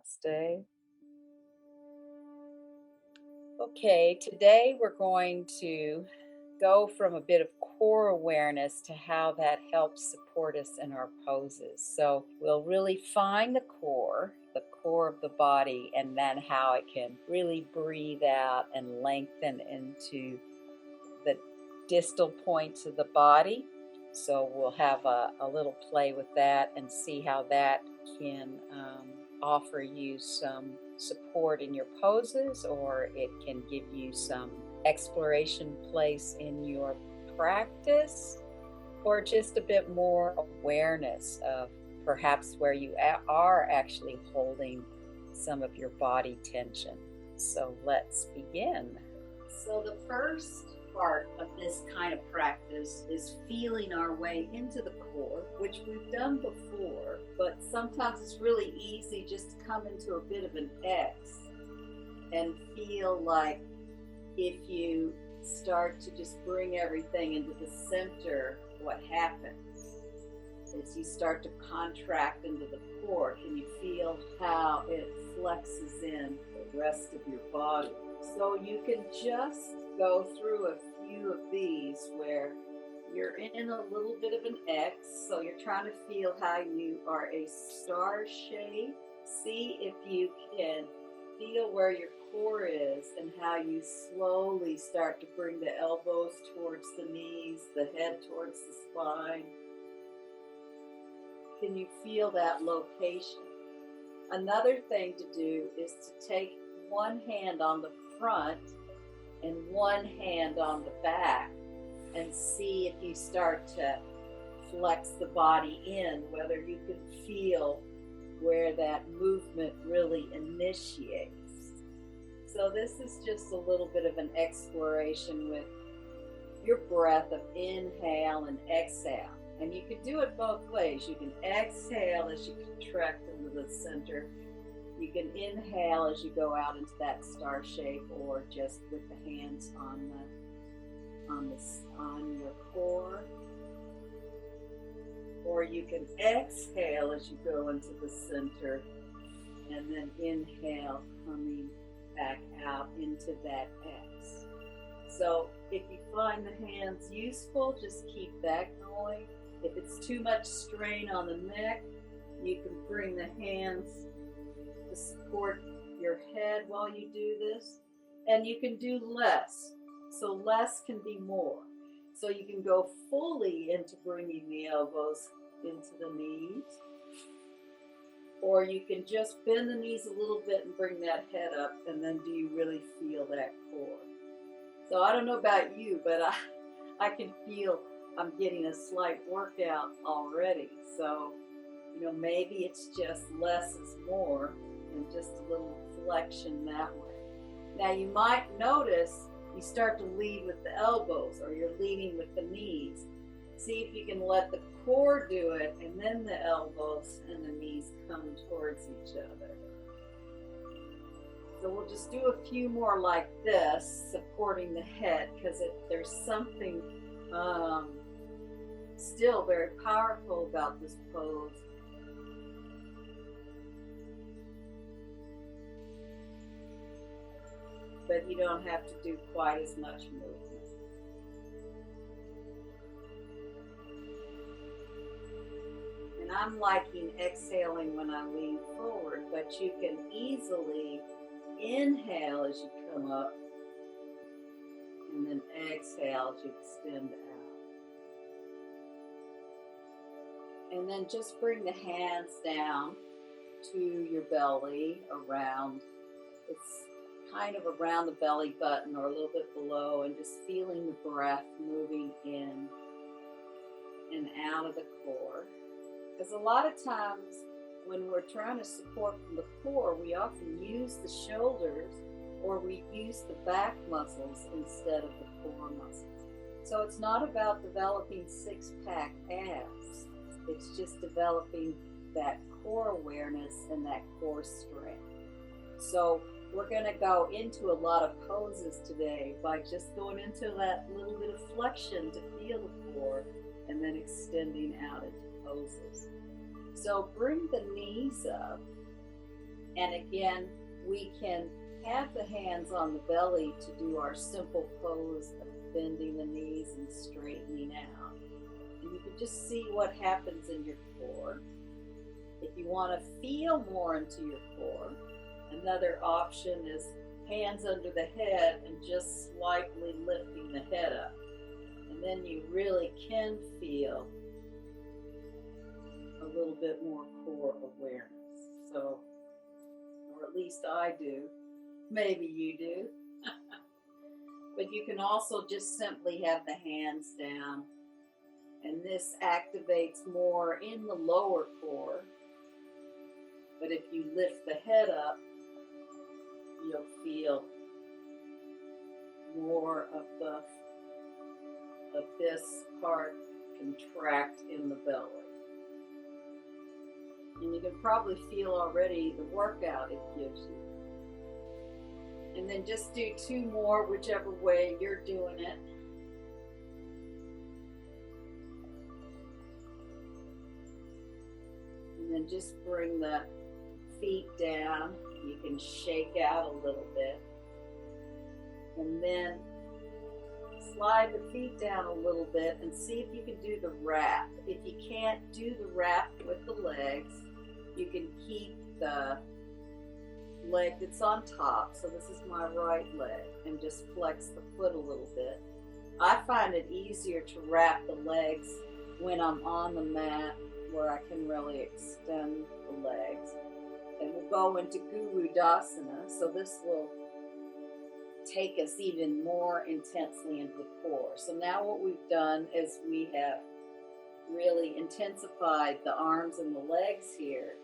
Stay. Okay, today we're going to go from a bit of core awareness to how that helps support us in our poses. So we'll really find the core of the body, and then how it can really breathe out and lengthen into the distal points of the body. So we'll have a little play with that and see how that can offer you some support in your poses, or it can give you some exploration place in your practice, or just a bit more awareness of perhaps where you are actually holding some of your body tension. So let's begin. So, the first part of this kind of practice is feeling our way into the core, which we've done before, but sometimes it's really easy just to come into a bit of an X and feel like if you start to just bring everything into the center, what happens is you start to contract into the core. Can you feel how it flexes in the rest of your body? So you can just go through a few of these where you're in a little bit of an X. So you're trying to feel how you are a star shape. See if you can feel where your core is and how you slowly start to bring the elbows towards the knees, the head towards the spine. Can you feel that location? Another thing to do is to take one hand on the front and one hand on the back and see if you start to flex the body in, whether you can feel where that movement really initiates. So this is just a little bit of an exploration with your breath of inhale and exhale. And you can do it both ways. You can exhale as you contract into the center. You can inhale as you go out into that star shape, or just with the hands on your core. Or you can exhale as you go into the center, and then inhale, coming back out into that X. So if you find the hands useful, just keep that going. If it's too much strain on the neck, you can bring the hands to support your head while you do this. And you can do less. So less can be more. So you can go fully into bringing the elbows into the knees. Or you can just bend the knees a little bit and bring that head up, and then do you really feel that core? So I don't know about you, but I can feel I'm getting a slight workout already. So, maybe it's just less is more, and just a little flexion that way. Now you might notice you start to lead with the elbows, or you're leading with the knees. See if you can let the core do it, and then the elbows and the knees come towards each other. So we'll just do a few more like this, supporting the head, because there's something still very powerful about this pose. But you don't have to do quite as much movement. And I'm liking exhaling when I lean forward, but you can easily inhale as you come up, and then exhale as you extend out. And then just bring the hands down to your belly, it's kind of around the belly button or a little bit below, and just feeling the breath moving in and out of the core. Because a lot of times when we're trying to support from the core, we often use the shoulders, or we use the back muscles instead of the core muscles. So it's not about developing six-pack abs. It's just developing that core awareness and that core strength. So we're going to go into a lot of poses today by just going into that little bit of flexion to feel the core, and then extending out into poses. So bring the knees up And again, we can have the hands on the belly to do our simple pose of bending the knees and straightening out. And you can just see what happens in your core. If you want to feel more into your core, another option is hands under the head and just slightly lifting the head up. And then you really can feel a little bit more core awareness. So, or at least I do. Maybe you do. But you can also just simply have the hands down. And this activates more in the lower core. But if you lift the head up, you'll feel more of this part contract in the belly. And you can probably feel already the workout it gives you. And then just do 2 more, whichever way you're doing it. And then just bring the feet down. You can shake out a little bit. And then slide the feet down a little bit and see if you can do the wrap. If you can't do the wrap with the legs, you can keep the leg that's on top. So this is my right leg, and just flex the foot a little bit. I find it easier to wrap the legs when I'm on the mat, where I can really extend the legs. And we'll go into Guru Dasana, so this will take us even more intensely into the core. So now what we've done is we have really intensified the arms and the legs here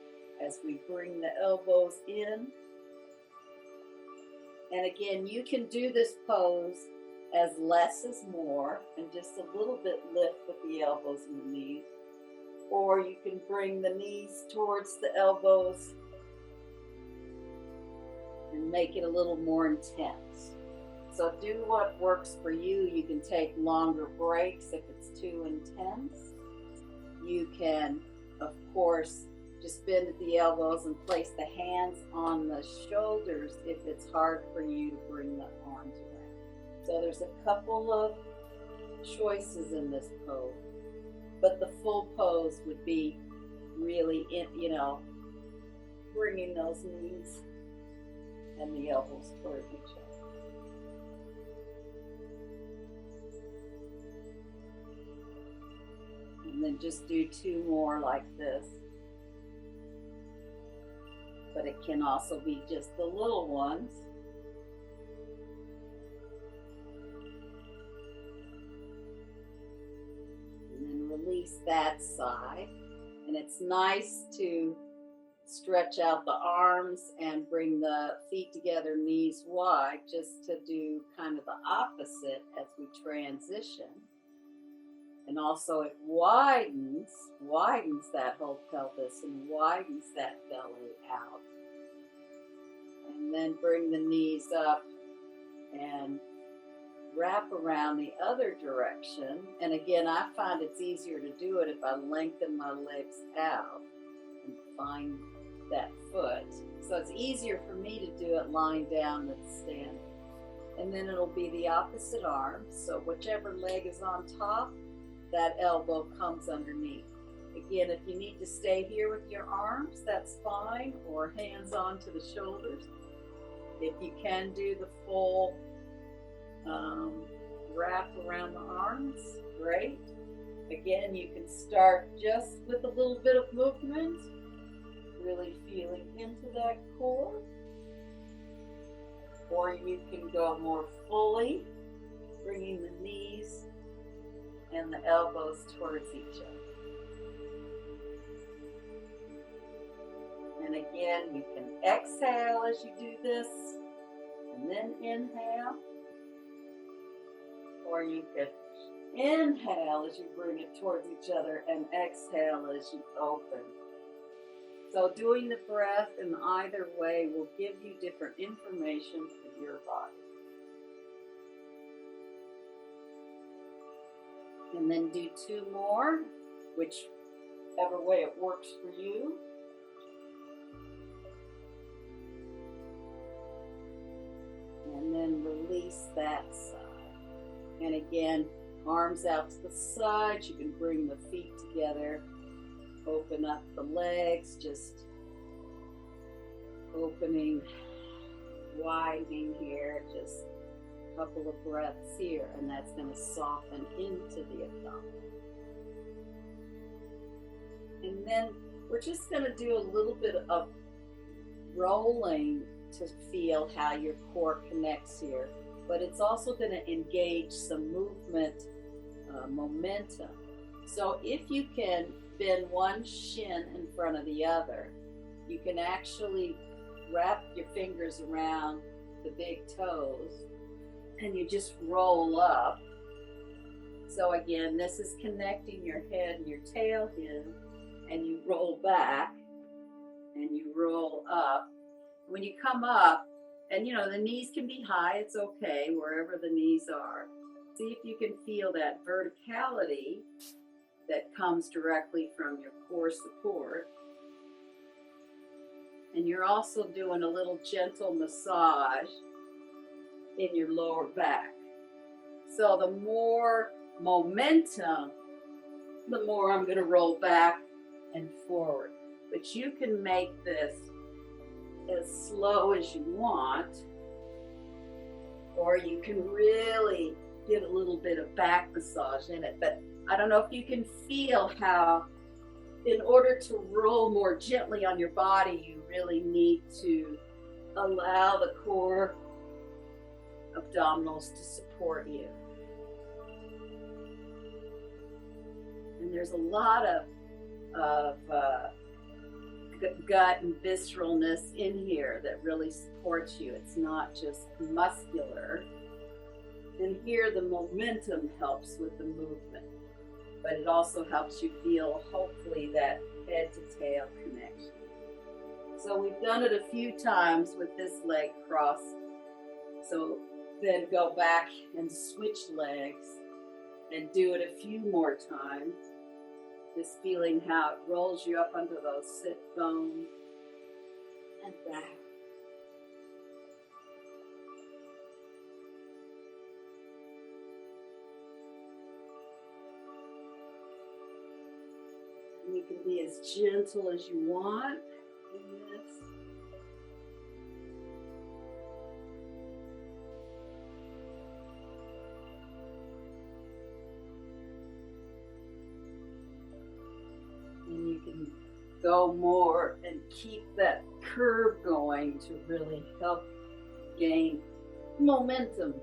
as we bring the elbows in. And again, you can do this pose as less is more, and just a little bit lift with the elbows and the knees. Or you can bring the knees towards the elbows and make it a little more intense. So do what works for you. You can take longer breaks if it's too intense. You can, of course, just bend at the elbows and place the hands on the shoulders if it's hard for you to bring the arms around. So there's a couple of choices in this pose, but the full pose would be really, bringing those knees and the elbows toward each other. And then just do 2 more like this. But it can also be just the little ones. And then release that side. And it's nice to stretch out the arms and bring the feet together, knees wide, just to do kind of the opposite as we transition. And also it widens that whole pelvis and widens that belly out. And then bring the knees up and wrap around the other direction. And again, I find it's easier to do it if I lengthen my legs out and find that foot. So it's easier for me to do it lying down than standing. And then it'll be the opposite arm. So whichever leg is on top, that elbow comes underneath. Again, if you need to stay here with your arms, that's fine, or hands onto the shoulders. If you can do the full wrap around the arms, great. Again, you can start just with a little bit of movement, really feeling into that core. Or you can go more fully, bringing the knees and the elbows towards each other. And again, you can exhale as you do this, and then inhale. Or you could inhale as you bring it towards each other and exhale as you open. So doing the breath in either way will give you different information for your body. And then do 2 more, whichever way it works for you. release that side. And again, arms out to the side. You can bring the feet together. Open up the legs, just opening, widening here, just a couple of breaths here, and that's going to soften into the abdomen. And then we're just going to do a little bit of rolling to feel how your core connects here, but it's also going to engage some movement momentum. So if you can bend one shin in front of the other, you can actually wrap your fingers around the big toes and you just roll up. So again, this is connecting your head and your tail in, and you roll back and you roll up. When you come up, and the knees can be high, it's okay, wherever the knees are. See if you can feel that verticality that comes directly from your core support. And you're also doing a little gentle massage in your lower back. So the more momentum, the more I'm going to roll back and forward. But you can make this as slow as you want, or you can really get a little bit of back massage in it. But I don't know if you can feel how, in order to roll more gently on your body, you really need to allow the core abdominals to support you. And there's a lot of gut and visceralness in here that really supports you. It's not just muscular. And here the momentum helps with the movement, but it also helps you feel, hopefully, that head to tail connection. So we've done it a few times with this leg cross. So then go back and switch legs and do it a few more times. Just feeling how it rolls you up onto those sit bones and back. And you can be as gentle as you want in this. And you can go more and keep that curve going to really help gain momentum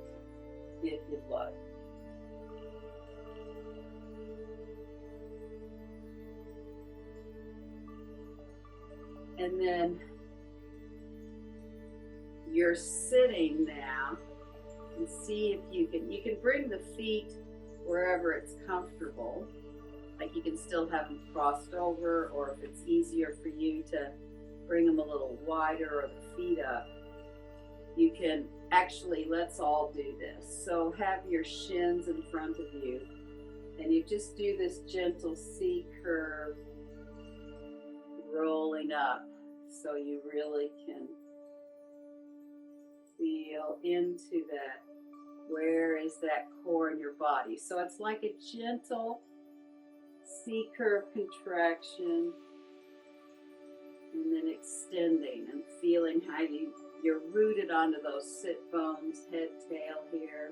if you'd like. And then you're sitting now, and see if you can bring the feet wherever it's comfortable. Like you can still have them crossed over, or if it's easier for you to bring them a little wider or the feet up, you can actually, let's all do this. So have your shins in front of you, and you just do this gentle C curve rolling up, so you really can feel into that. Where is that core in your body? So it's like a gentle C curve contraction, and then extending and feeling how you're rooted onto those sit bones, head, tail here.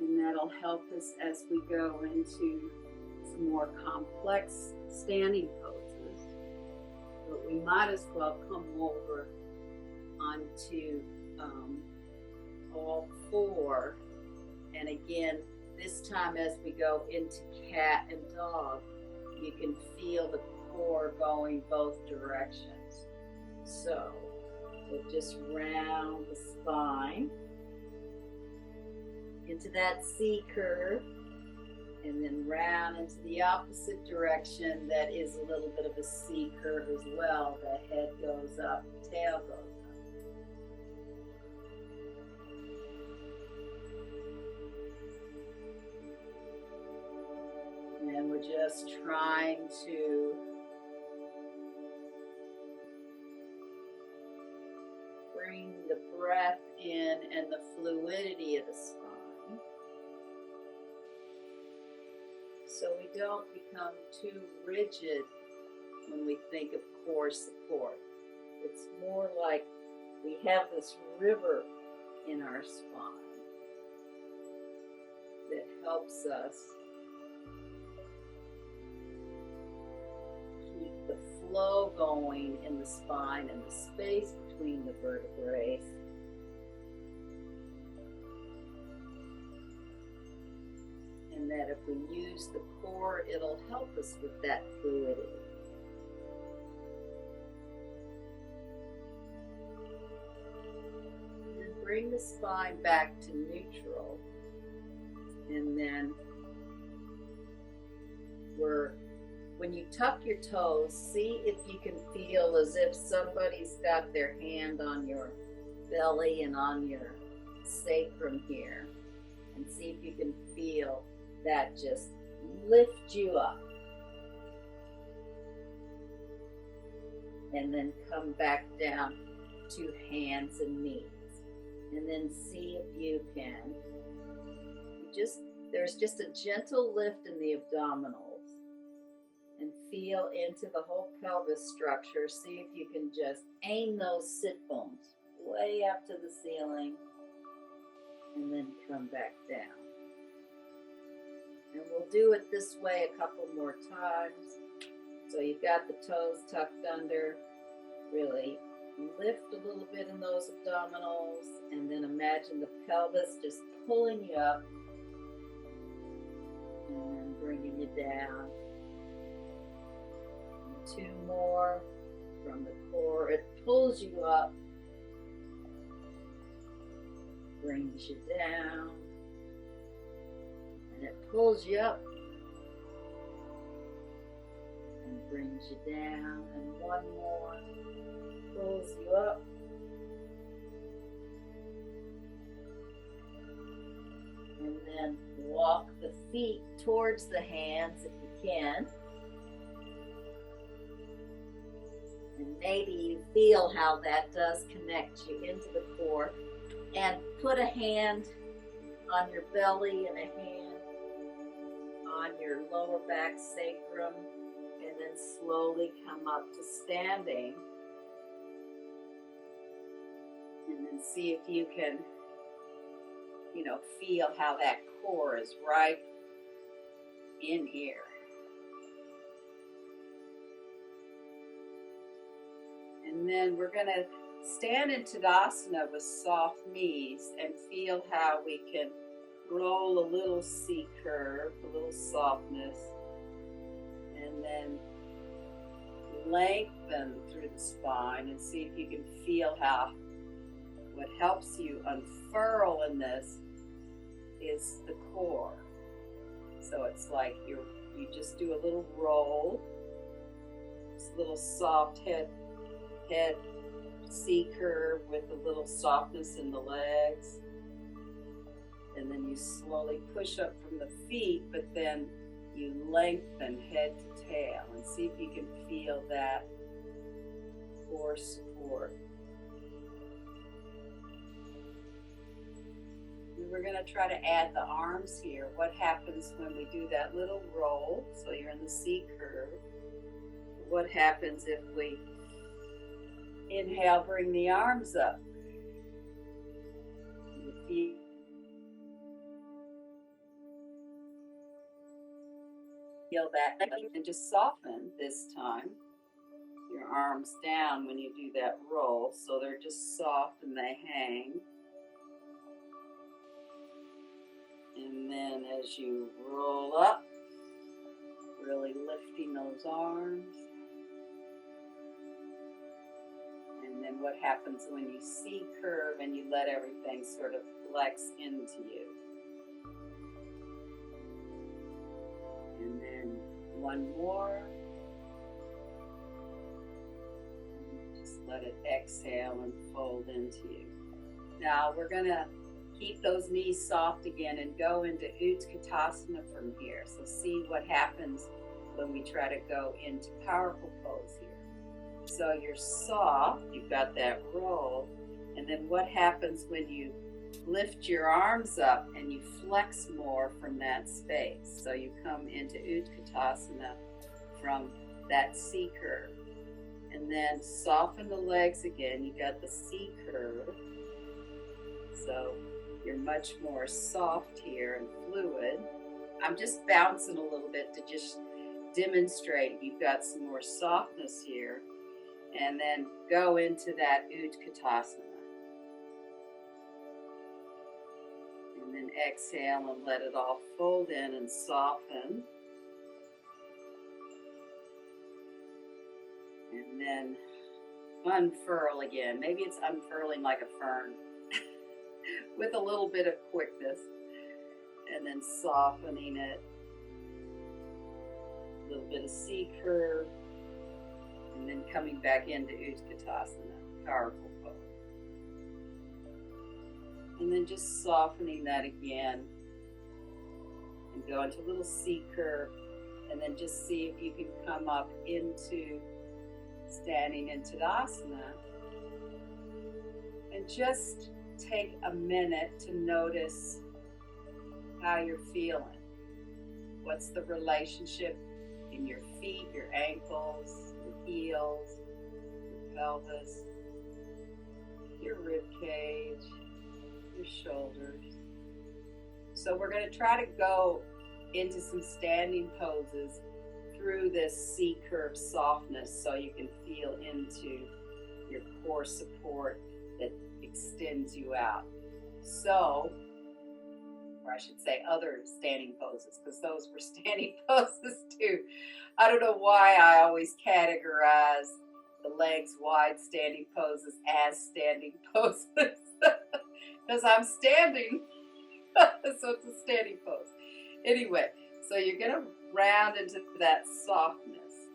And that'll help us as we go into some more complex standing poses. But we might as well come over onto all four. And again, this time as we go into cat and dog, you can feel the core going both directions. So we'll just round the spine into that C curve, and then round into the opposite direction that is a little bit of a C curve as well. The head goes up, tail goes up. And we're just trying to bring the breath in and the fluidity of the spine, so we don't become too rigid when we think of core support. It's more like we have this river in our spine that helps us keep the flow going in the spine and the space between the vertebrae. And that if we use the core, it'll help us with that fluidity. And bring the spine back to neutral. And then when you tuck your toes, see if you can feel as if somebody's got their hand on your belly and on your sacrum here. And see if you can feel that just lift you up. And then come back down to hands and knees. And then see if you can there's just a gentle lift in the abdominals, and feel into the whole pelvis structure. See if you can just aim those sit bones way up to the ceiling, and then come back down. And we'll do it this way a couple more times. So you've got the toes tucked under, really lift a little bit in those abdominals, and then imagine the pelvis just pulling you up and then bringing you down. And 2 more from the core. It pulls you up, brings you down, and it pulls you up and brings you down. And 1 more, pulls you up and then walk the feet towards the hands if you can. And maybe you feel how that does connect you into the core. And put a hand on your belly and a hand on your lower back sacrum, and then slowly come up to standing. And then see if you can, feel how that core is right in here. And then we're going to stand in Tadasana with soft knees and feel how we can roll a little C curve, a little softness, and then lengthen through the spine, and see if you can feel how what helps you unfurl in this is the core. So it's like you just do a little roll, just a little soft head C curve with a little softness in the legs, and then you slowly push up from the feet, but then you lengthen head to tail, and see if you can feel that core support. We're going to try to add the arms here. What happens when we do that little roll? So you're in the C curve. What happens if we inhale, bring the arms up? You feel that, and just soften this time your arms down when you do that roll, so they're just soft and they hang. And then as you roll up, really lifting those arms. And then what happens when you C curve and you let everything sort of flex into you. And then 1 more. And just let it exhale and fold into you. Now we're going to keep those knees soft again and go into Utkatasana from here. So see what happens when we try to go into powerful pose here. So you're soft, you've got that roll, And then what happens when you lift your arms up and you flex more from that space? So you come into Utkatasana from that C curve. And then soften the legs again. You got the C curve. So you're much more soft here and fluid. I'm just bouncing a little bit to just demonstrate you've got some more softness here. And then go into that Utkatasana. And then exhale and let it all fold in and soften. And then unfurl again. Maybe it's unfurling like a fern with a little bit of quickness. And then softening it. A little bit of C curve. And then coming back into Utkatasana. Powerful pose. And then just softening that again. And go into a little C curve. And then just see if you can come up into standing in Tadasana. And just take a minute to notice how you're feeling. What's the relationship in your feet, your ankles, your heels, your pelvis, your rib cage, your shoulders. So we're going to try to go into some standing poses through this C curve softness so you can feel into your core support that extends you out. So, or I should say other standing poses, because those were standing poses too. I don't know why I always categorize the legs wide standing poses as standing poses. Because I'm standing, so it's a standing pose. Anyway, so you're going to round into that softness.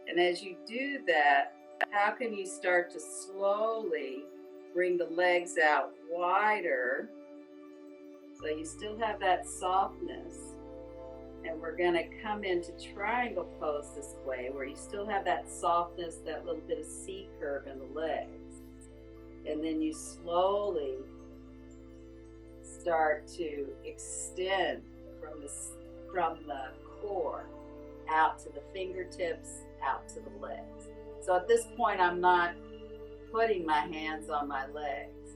And as you do that, how can you start to slowly bring the legs out wider so you still have that softness? And we're going to come into triangle pose this way, where you still have that softness, that little bit of C curve in the legs. And then you slowly start to extend from the core out to the fingertips, out to the legs. So at this point, I'm not putting my hands on my legs.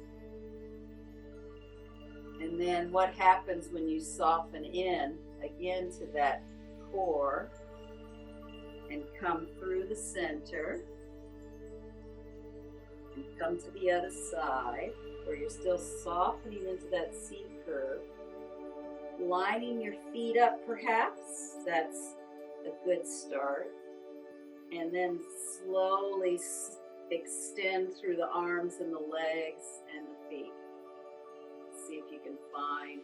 And then what happens when you soften in again to that core and come through the center and come to the other side where you're still softening into that C curve, lining your feet up perhaps, that's a good start, and then slowly extend through the arms and the legs and the feet. See if you can find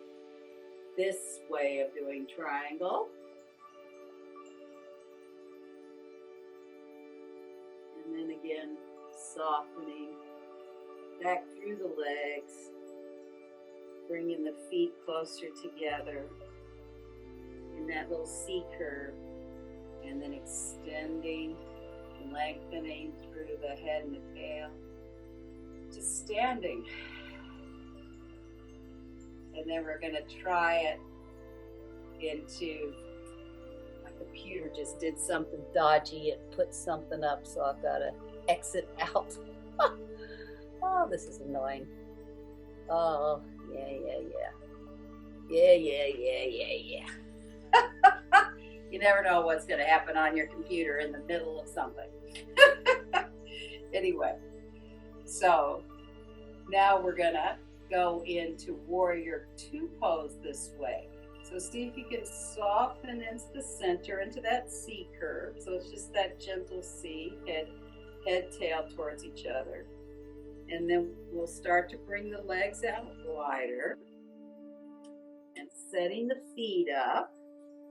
this way of doing triangle. And then again, softening back through the legs, bringing the feet closer together in that little C curve, and then extending and lengthening through the head and the tail, just standing. And then we're going to try it into, my computer just did something dodgy. It put something up, so I've got to exit out. Oh, this is annoying. Oh, yeah. You never know what's going to happen on your computer in the middle of something. Anyway, so now we're going to go into Warrior Two pose this way. So see if you can soften into the center, into that C curve. So it's just that gentle C, head, tail towards each other. And then we'll start to bring the legs out wider and setting the feet up.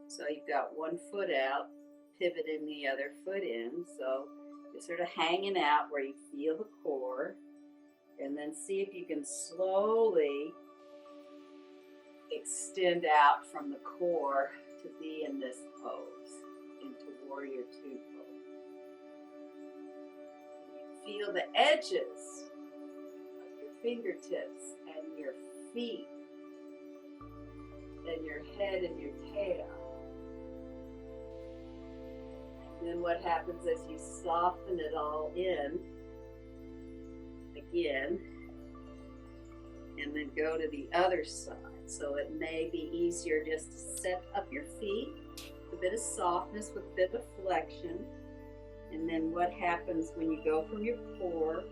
So you've got one foot out, pivoting the other foot in. So you're sort of hanging out where you feel the core. And then see if you can slowly extend out from the core to be in this pose, into Warrior Two pose. Feel the edges fingertips and your feet and your head and your tail. And then what happens is you soften it all in again, and then go to the other side. So it may be easier just to set up your feet, a bit of softness with a bit of flexion. And then what happens when you go from your core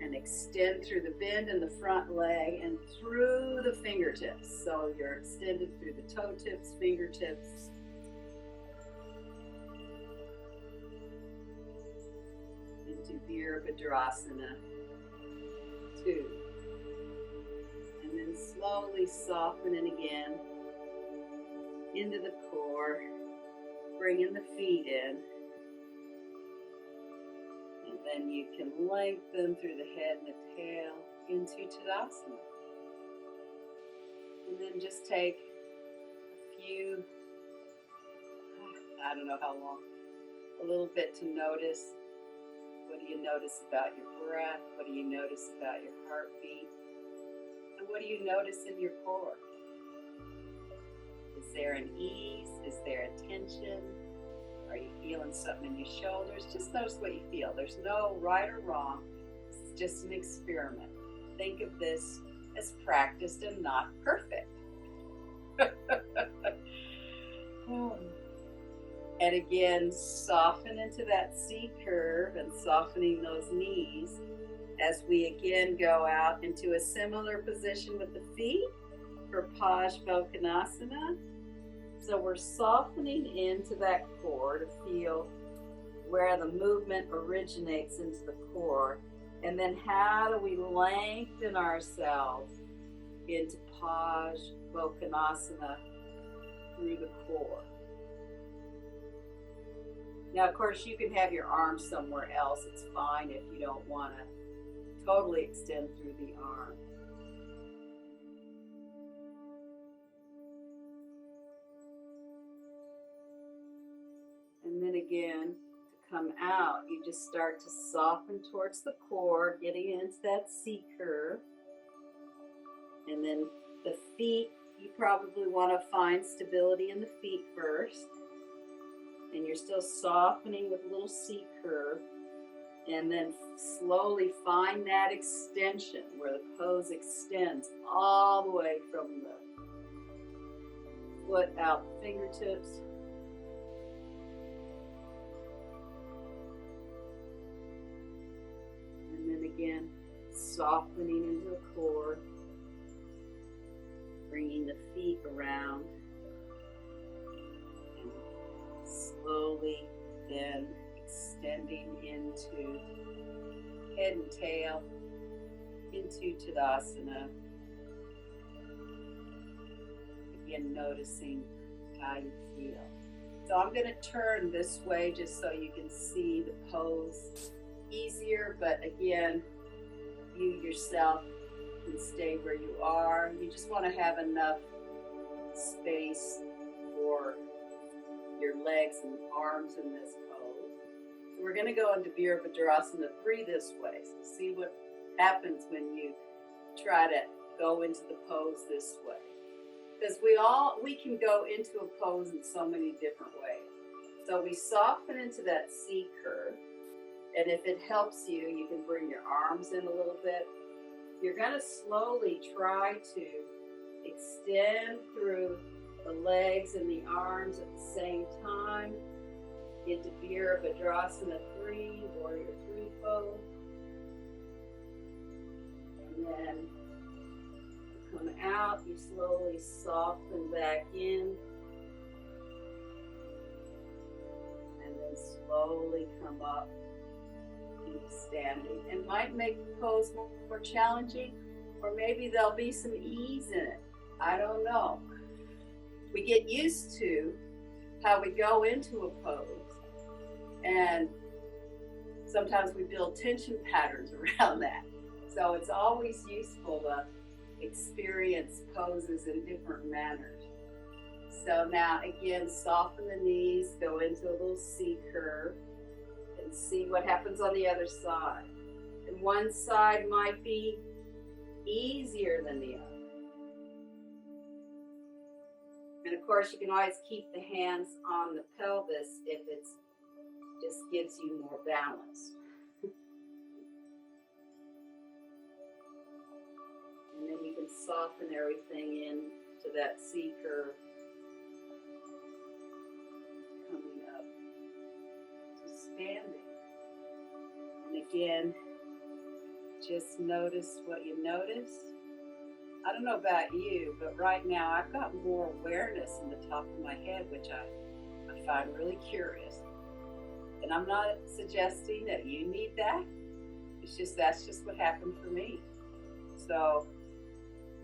and extend through the bend in the front leg and through the fingertips. So you're extended through the toe tips, fingertips. Into Virabhadrasana 2. And then slowly soften it again into the core, bringing the feet in. And then you can lengthen through the head and the tail into Tadasana. And then just take a few, I don't know how long, a little bit to notice. What do you notice about your breath? What do you notice about your heartbeat? And what do you notice in your core? Is there an ease? Is there a tension? Are you feeling something in your shoulders? Just notice what you feel. There's no right or wrong. It's just an experiment. Think of this as practiced and not perfect. And again, soften into that C curve and softening those knees as we again go out into a similar position with the feet for Parsvakonasana. So we're softening into that core to feel where the movement originates into the core. And then how do we lengthen ourselves into Parsvakonasana through the core. Now, of course, you can have your arms somewhere else. It's fine if you don't want to totally extend through the arm. And then again, to come out, you just start to soften towards the core, getting into that C curve. And then the feet, you probably want to find stability in the feet first. And you're still softening with a little C curve. And then slowly find that extension where the pose extends all the way from the foot out the fingertips. And then again, softening into the core. Bringing the feet around. And slowly then extending into head and tail, into Tadasana. Again, noticing how you feel. So I'm going to turn this way just so you can see the pose easier, but again, you yourself can stay where you are. You just want to have enough space for your legs and arms in this pose. So we're going to go into Virabhadrasana 3 this way. So see what happens when you try to go into the pose this way. Because we can go into a pose in so many different ways. So we soften into that C curve. And if it helps you, you can bring your arms in a little bit. You're going to slowly try to extend through the legs and the arms at the same time into Virabhadrasana 3, Warrior 3 pose. And then come out, you slowly soften back in. And then slowly come up into standing. And might make the pose more challenging, or maybe there'll be some ease in it. I don't know. We get used to how we go into a pose, and sometimes we build tension patterns around that. So it's always useful to experience poses in different manners. So now again, soften the knees, go into a little C curve, and see what happens on the other side. And one side might be easier than the other. And of course, you can always keep the hands on the pelvis if it just gives you more balance. And then you can soften everything in to that C curve coming up to standing. And again, just notice what you notice. I don't know about you, but right now I've got more awareness in the top of my head, which I find really curious. And I'm not suggesting that you need that. It's just that's just what happened for me. So,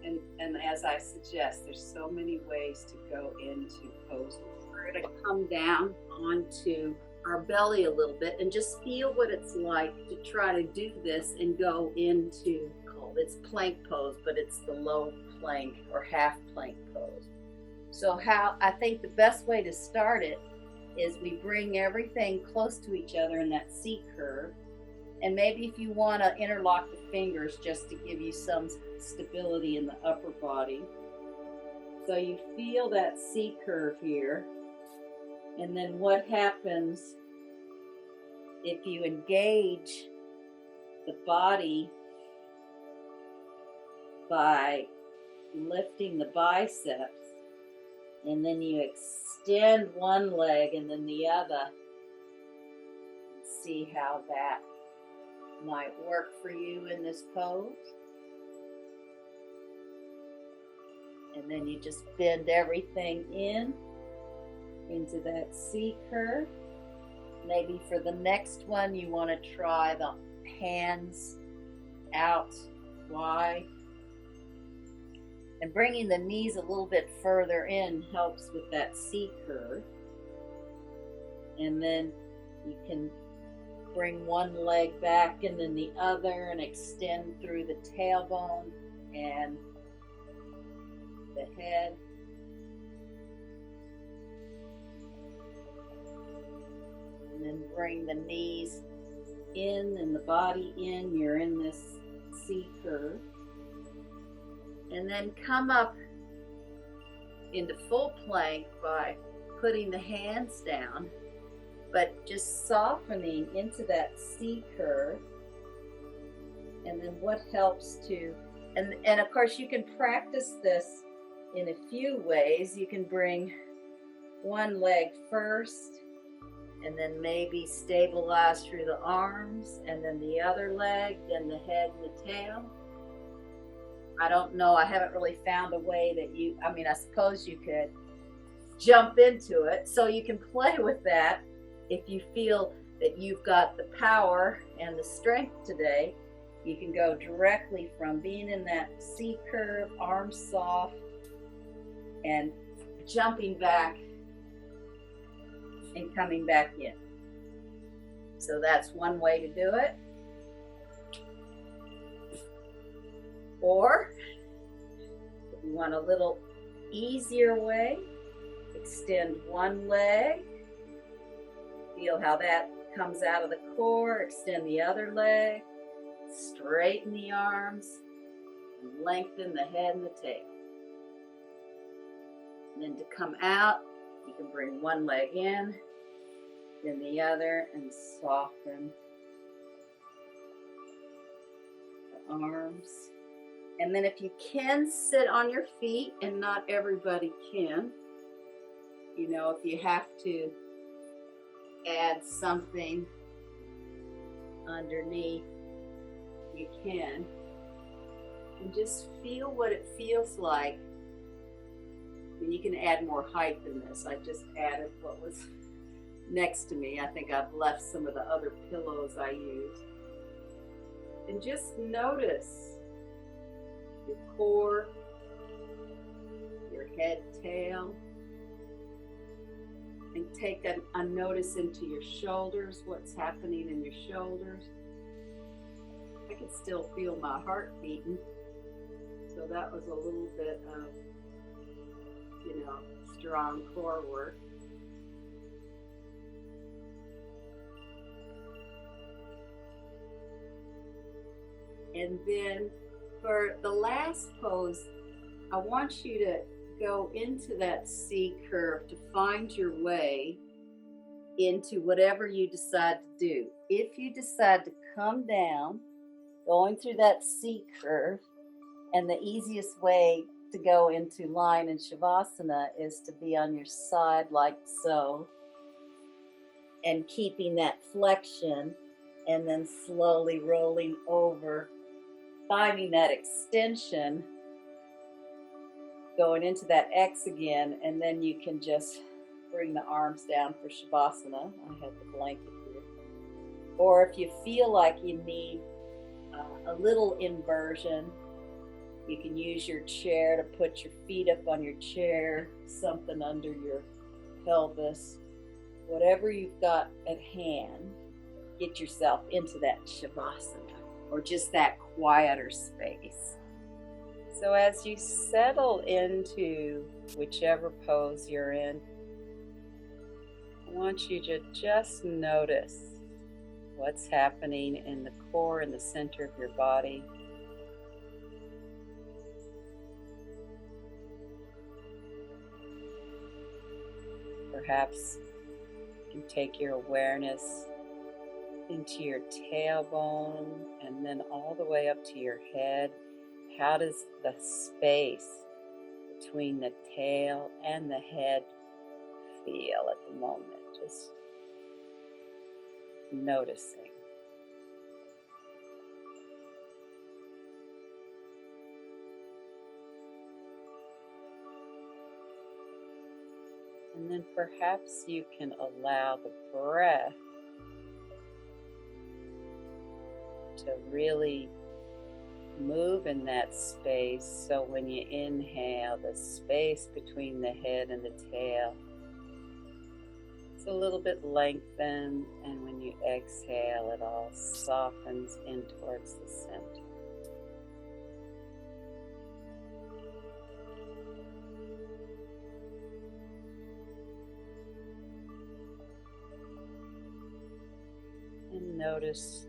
and as I suggest, there's so many ways to go into poses. We're going to come down onto our belly a little bit and just feel what it's like to try to do this and go into, it's plank pose, but it's the low plank or half plank pose. So how I think the best way to start it is we bring everything close to each other in that C curve. And maybe if you want to interlock the fingers just to give you some stability in the upper body. So you feel that C curve here. And then what happens if you engage the body by lifting the biceps, and then you extend one leg and then the other. See how that might work for you in this pose. And then you just bend everything into that C curve. Maybe for the next one you want to try the hands out wide. And bringing the knees a little bit further in helps with that C curve. And then you can bring one leg back and then the other and extend through the tailbone and the head. And then bring the knees in and the body in. You're in this C curve. And then come up into full plank by putting the hands down, but just softening into that C curve. And then what helps to, and of course you can practice this in a few ways. You can bring one leg first, and then maybe stabilize through the arms, and then the other leg, then the head and the tail. I don't know, I haven't really found a way that I suppose you could jump into it. So you can play with that if you feel that you've got the power and the strength today. You can go directly from being in that C curve, arms soft, and jumping back and coming back in. So that's one way to do it. Or if you want a little easier way, extend one leg. Feel how that comes out of the core. Extend the other leg. Straighten the arms. And lengthen the head and the tail. And then to come out, you can bring one leg in, then the other, and soften the arms. And then if you can sit on your feet, and not everybody can, if you have to add something underneath, you can. And just feel what it feels like. And you can add more height than this. I just added what was next to me. I think I've left some of the other pillows I used. And just notice your core, your head, tail, and take a notice into your shoulders, what's happening in your shoulders. I can still feel my heart beating, so that was a little bit of, strong core work. And then for the last pose, I want you to go into that C curve to find your way into whatever you decide to do. If you decide to come down, going through that C curve, and the easiest way to go into lying in Shavasana is to be on your side like so, and keeping that flexion, and then slowly rolling over, finding that extension, going into that X again, and then you can just bring the arms down for Shavasana. I have the blanket here. Or if you feel like you need a little inversion, you can use your chair to put your feet up on your chair, something under your pelvis. Whatever you've got at hand, get yourself into that Shavasana, or just that quieter space. So as you settle into whichever pose you're in, I want you to just notice what's happening in the core, in the center of your body. Perhaps you take your awareness into your tailbone and then all the way up to your head. How does the space between the tail and the head feel at the moment? Just noticing. And then perhaps you can allow the breath to really move in that space. So when you inhale, the space between the head and the tail, it's a little bit lengthened, and when you exhale, it all softens in towards the center. And notice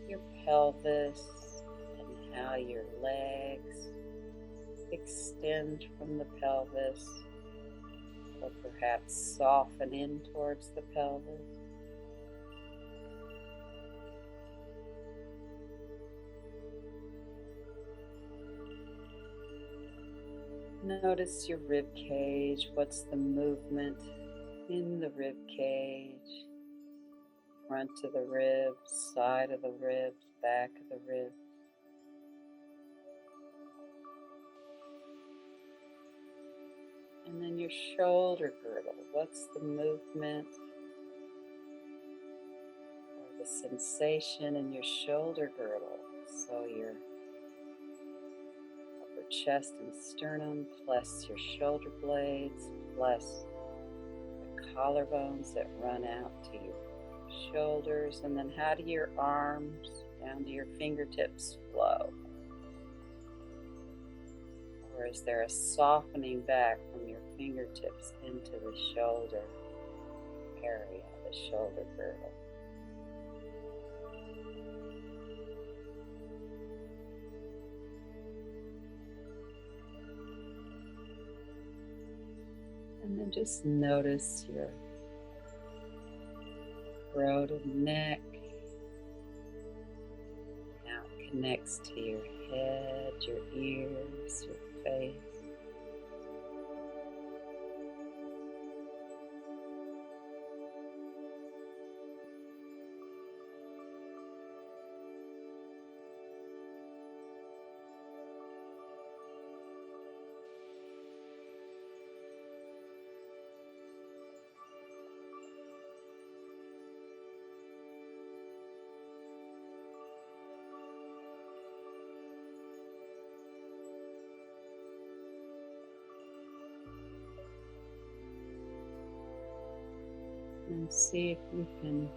your pelvis and how your legs extend from the pelvis, or perhaps soften in towards the pelvis. Notice your rib cage. What's the movement in the rib cage? Front of the ribs, side of the ribs, back of the ribs. And then your shoulder girdle. What's the movement or the sensation in your shoulder girdle? So your upper chest and sternum, plus your shoulder blades, plus the collarbones that run out to your shoulders. And then how do your arms down to your fingertips flow? Or is there a softening back from your fingertips into the shoulder area, the shoulder girdle? And then just notice your throat and neck, how it connects to your head, your ears, your face. And see if you can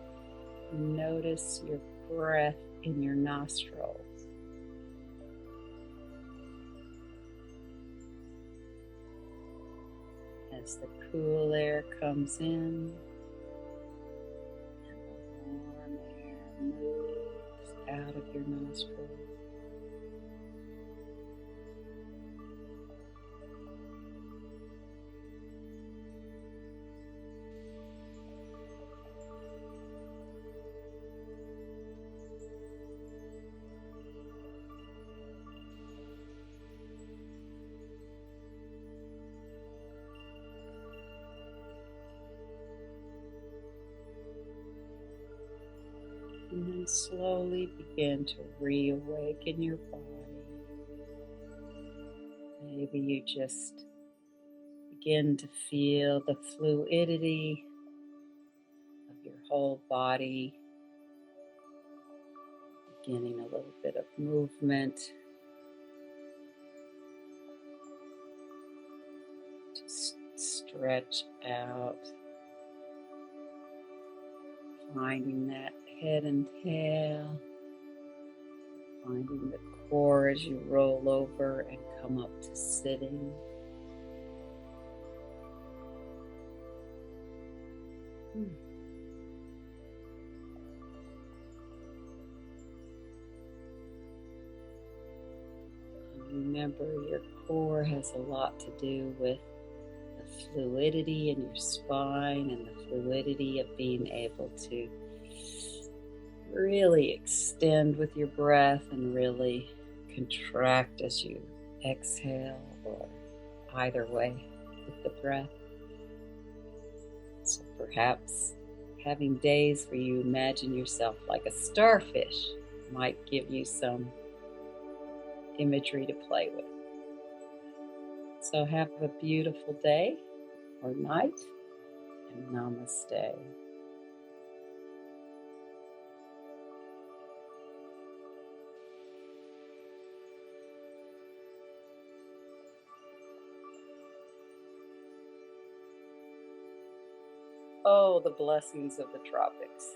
notice your breath in your nostrils. As the cool air comes in and the warm air moves out of your nostrils. And then slowly begin to reawaken your body. Maybe you just begin to feel the fluidity of your whole body, beginning a little bit of movement. Just stretch out, finding that head and tail, finding the core as you roll over and come up to sitting. Remember, your core has a lot to do with the fluidity in your spine and the fluidity of being able to really extend with your breath and really contract as you exhale, or either way with the breath. So perhaps having days where you imagine yourself like a starfish might give you some imagery to play with. So have a beautiful day or night, and namaste. Oh, the blessings of the tropics.